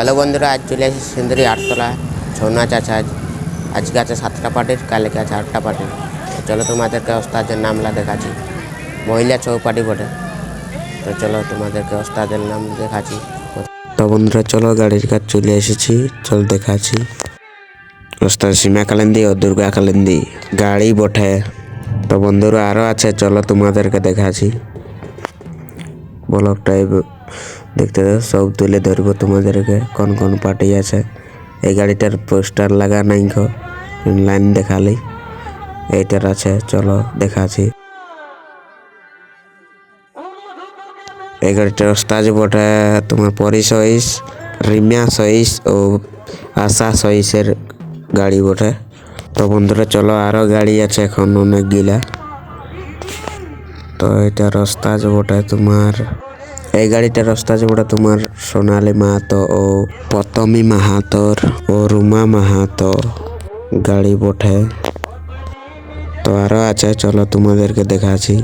Hello বন্ধুরা, আজ চলে এসেছি সুন্দরী আটতলা। ছৌ নাচ আছে আজকে আছে 7টা পার্টির, কালকে আছে 8টা পার্টির। তো চলো তোমাদেরকে ওস্তাদের নামলা দেখাচ্ছি। মহিলা ছৌ পার্টি বটে। তো চলো তোমাদেরকে ওস্তাদের নাম দেখাচ্ছি। তো বন্ধুরা চলো, গাড়ির কাজ চলে এসেছি, চল দেখাচ্ছি। ওস্তাদ সীমা কালিন্দী ও দুর্গা কালিন্দী গাড়ি বটে। তো বন্ধুরা আরও আছে, চলো তোমাদেরকে দেখাচ্ছি। ব্লগটাই দেখতে দাও, সব তুলে ধরবো তোমাদেরকে কোন কোন পার্টি আছে। এই গাড়িটার পোস্টার লাগা নাই, লাইন দেখালি। এইটার আছে, চলো দেখাচ্ছি। এই গাড়িটার ওস্তাদ বটে তোমার পরি সইস, রিমিয়া সইস ও আশা সইসের গাড়ি বটে। তো বন্ধুরা চলো, আরও গাড়ি আছে এখন অনেকগুলা। তো এটার ওস্তাদ বটে তোমার, এই গাড়িটার ওস্তাদ বটে তোমার সোনালী মাহাতো ও পতমি মাহাতোর ও রুমা মাহাতো গাড়ি বটে। তো আরও আছে, চলো তোমাদেরকে দেখাচ্ছি।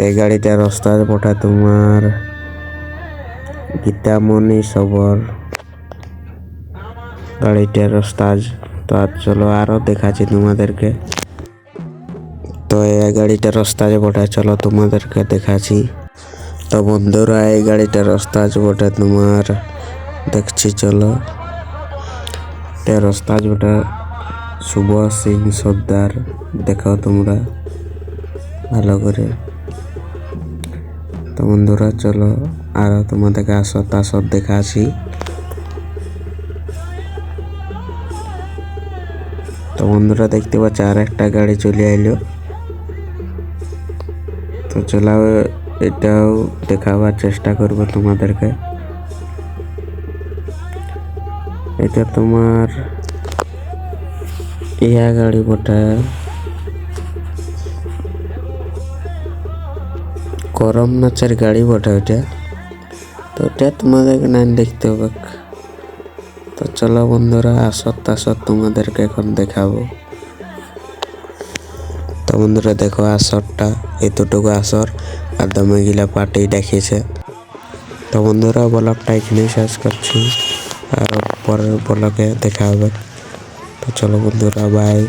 এই গাড়িটার ওস্তাদ বটে তোমার গীতামণি সবর গাড়িটার ওস্তাদ। তো আর চলো আরও দেখাচ্ছি তোমাদেরকে। তো এই গাড়িটার ওস্তাদ বটে, চলো তোমাদেরকে দেখাচ্ছি। তো বন্ধুরা এই গাড়িটার ওস্তাদ বটে তোমার দেখছি, চলো। এর ওস্তাদ বটে শুভ সিং সর্দার, দেখো তোমরা ভালো করে। তো বন্ধুরা চলো আরও তোমাদেরকে আসর দেখাচ্ছি। তো বন্ধুরা দেখতে পাচ্ছ আর একটা গাড়ি চলে আইলো। তো চলো এটাও দেখাবার চেষ্টা করবো তোমাদেরকে। এটা তোমার ইয়া গাড়ি বটে, করম নাচের গাড়ি বটে ওইটা। তো ওটা তোমাদেরকে না দেখতে হবে। তো চলো বন্ধুরা আসর তোমাদেরকে এখন দেখাবো। তো বন্ধুরা দেখো আসরটা, এতটুকু আসর আর দমে পার্টি দেখিয়েছে। তো বন্ধুরা ব্লগটা এখানেই শেষ করছি, আর পরের ব্লগে দেখা হবে। তো চলো বন্ধুরা, বাই।